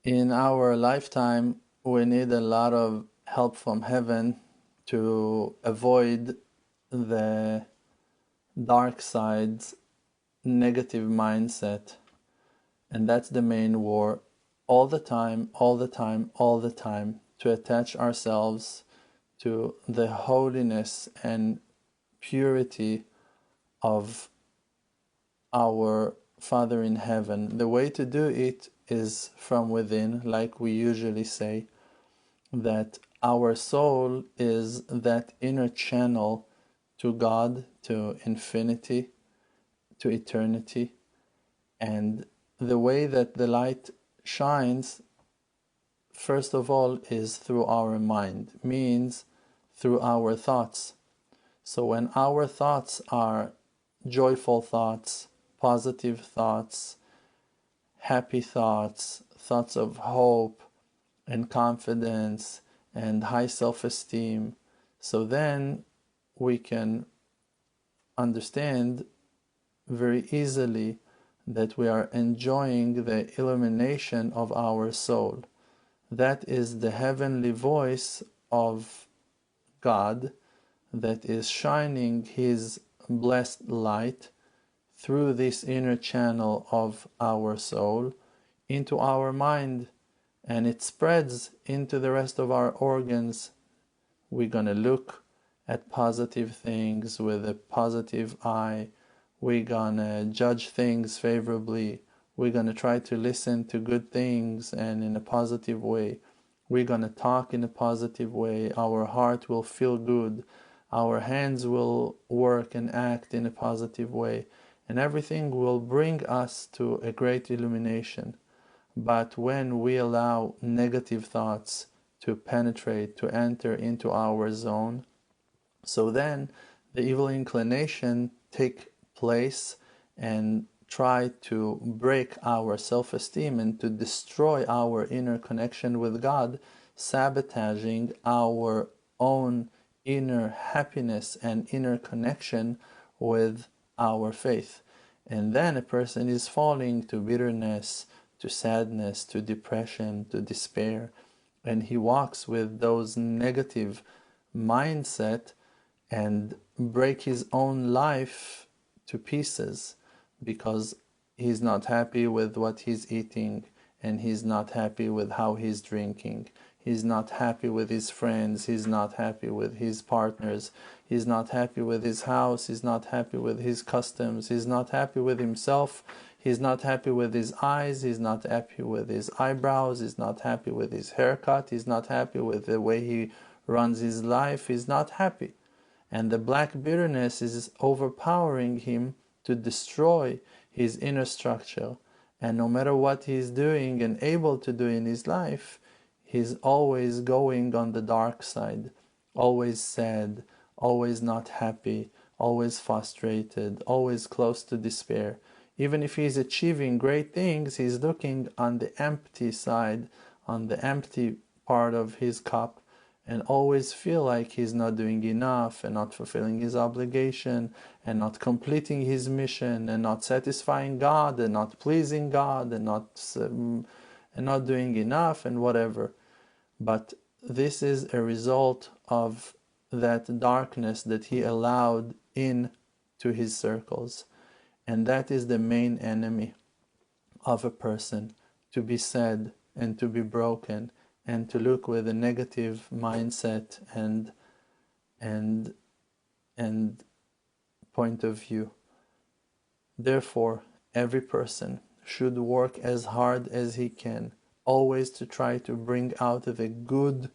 In our lifetime, we need a lot of help from heaven to avoid the dark side's negative mindset. And that's the main war all the time, all the time, all the time, to attach ourselves to the holiness and purity of our Father in heaven. The way to do it is from within, like we usually say, that our soul is that inner channel to God, to infinity, to eternity. And the way that the light shines, first of all, is through our mind, means through our thoughts. So when our thoughts are joyful thoughts, positive thoughts, happy thoughts, thoughts of hope and confidence and high self-esteem, so then we can understand very easily that we are enjoying the illumination of our soul. That is the heavenly voice of God that is shining His blessed light through this inner channel of our soul into our mind, and it spreads into the rest of our organs. We're going to look at positive things with a positive eye. We're going to judge things favorably. We're going to try to listen to good things and in a positive way. We're going to talk in a positive way. Our heart will feel good. Our hands will work and act in a positive way. And everything will bring us to a great illumination. But when we allow negative thoughts to penetrate, to enter into our zone, so then the evil inclination take place and try to break our self-esteem and to destroy our inner connection with God, sabotaging our own inner happiness and inner connection with our faith. And then a person is falling to bitterness, to sadness, to depression, to despair, and he walks with those negative mindset and break his own life to pieces because he's not happy with what he's eating, and he's not happy with how he's drinking. He's not happy with his friends. He's not happy with his partners. He's not happy with his house. He's not happy with his customs. He's not happy with himself. He's not happy with his eyes. He's not happy with his eyebrows. He's not happy with his haircut. He's not happy with the way he runs his life. He's not happy. And the black bitterness is overpowering him to destroy his inner structure. And no matter what he's doing and able to do in his life, he's always going on the dark side, always sad, always not happy, always frustrated, always close to despair. Even if he's achieving great things, he's looking on the empty side, on the empty part of his cup, and always feel like he's not doing enough and not fulfilling his obligation and not completing his mission and not satisfying God and not pleasing God and not doing enough and whatever. But this is a result of that darkness that he allowed in to his circles. And that is the main enemy of a person, to be sad and to be broken and to look with a negative mindset and point of view. Therefore, every person should work as hard as he can, always to try to bring out the good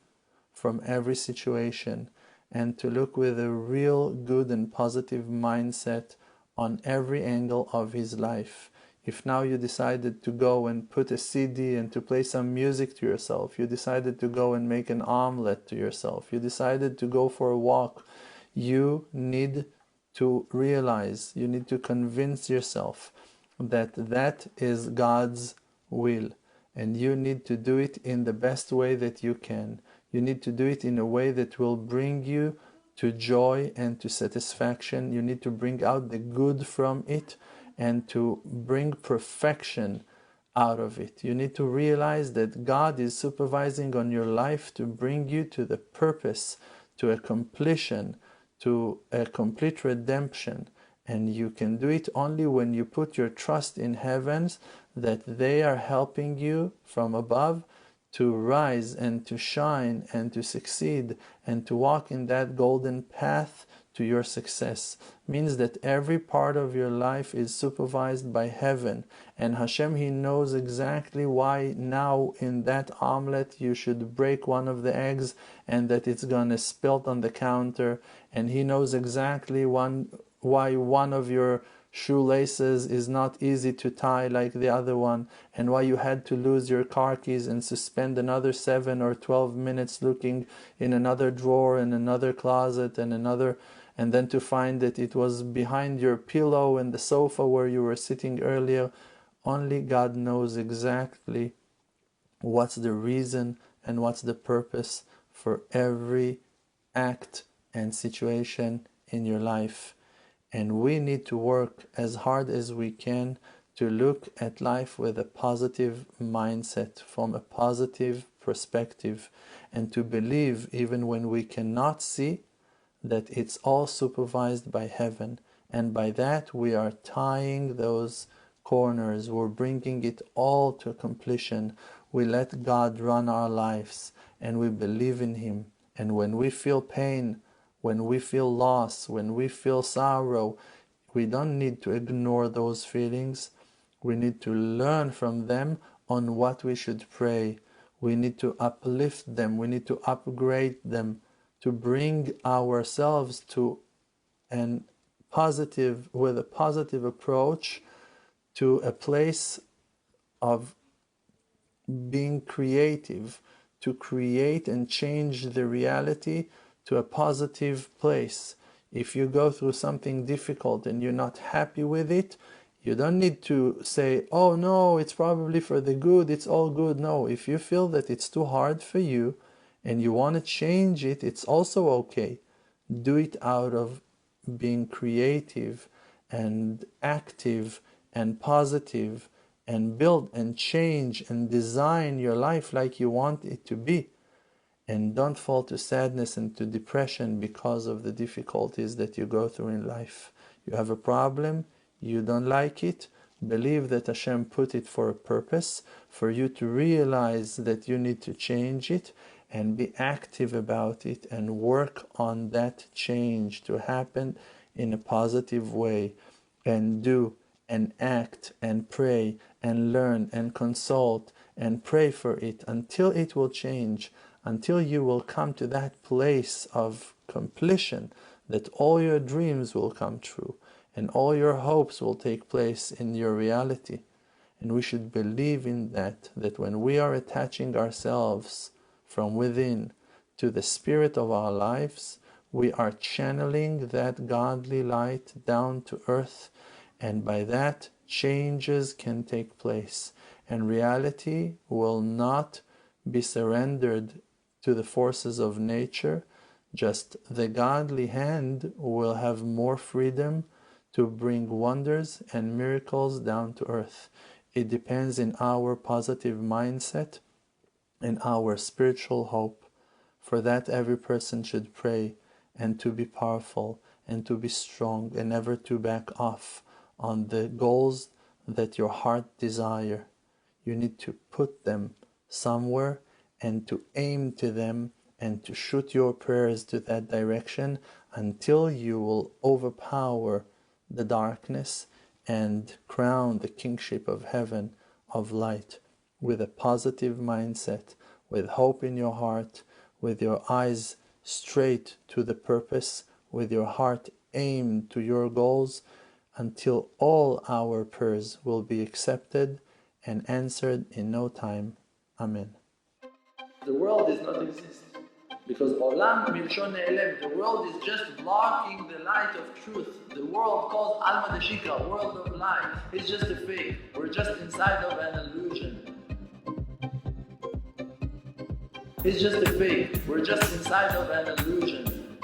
from every situation and to look with a real good and positive mindset on every angle of his life. If now you decided to go and put a CD and to play some music to yourself, you decided to go and make an omelette to yourself, you decided to go for a walk, you need to realize, you need to convince yourself that that is God's will, and you need to do it in the best way that you can. You need to do it in a way that will bring you to joy and to satisfaction. You need to bring out the good from it and to bring perfection out of it. You need to realize that God is supervising on your life to bring you to the purpose, to a completion, to a complete redemption. And you can do it only when you put your trust in heavens, that they are helping you from above to rise and to shine and to succeed and to walk in that golden path to your success. Means that every part of your life is supervised by heaven, and Hashem, He knows exactly why now in that omelet you should break one of the eggs and that it's gonna spill on the counter, and He knows exactly why one of your shoelaces is not easy to tie like the other one, and why you had to lose your car keys and suspend another 7 or 12 minutes looking in another drawer and another closet and then to find that it was behind your pillow and the sofa where you were sitting earlier. Only God knows exactly what's the reason and what's the purpose for every act and situation in your life. And we need to work as hard as we can to look at life with a positive mindset, from a positive perspective, and to believe, even when we cannot see, that it's all supervised by heaven. And by that we are tying those corners, we're bringing it all to completion. We let God run our lives and we believe in Him. And when we feel pain, when we feel loss, when we feel sorrow, we don't need to ignore those feelings. We need to learn from them on what we should pray. We need to uplift them. We need to upgrade them, to bring ourselves to with a positive approach to a place of being creative, to create and change the reality to a positive place. If you go through something difficult and you're not happy with it, you don't need to say, oh no, it's probably for the good, it's all good. No, if you feel that it's too hard for you and you want to change it, it's also okay. Do it out of being creative and active and positive, and build and change and design your life like you want it to be. And don't fall to sadness and to depression because of the difficulties that you go through in life. You have a problem, you don't like it, believe that Hashem put it for a purpose, for you to realize that you need to change it, and be active about it and work on that change to happen in a positive way, and do and act and pray and learn and consult and pray for it until it will change, until you will come to that place of completion, that all your dreams will come true and all your hopes will take place in your reality. And we should believe in that when we are attaching ourselves from within to the spirit of our lives, we are channeling that godly light down to earth, and by that changes can take place, and reality will not be surrendered to the forces of nature. Just the godly hand will have more freedom to bring wonders and miracles down to earth. It depends in our positive mindset and our spiritual hope. For that, every person should pray, and to be powerful and to be strong, and never to back off on the goals that your heart desire. You need to put them somewhere and to aim to them and to shoot your prayers to that direction until you will overpower the darkness and crown the kingship of heaven, of light, with a positive mindset, with hope in your heart, with your eyes straight to the purpose, with your heart aimed to your goals, until all our prayers will be accepted and answered in no time. Amen. The world does not exist. Because Olam Milshon Ne'elem, the world is just blocking the light of truth. The world called Alma Deshika, world of light, is just a fake. We're just inside of an illusion. It's just a fake. We're just inside of an illusion.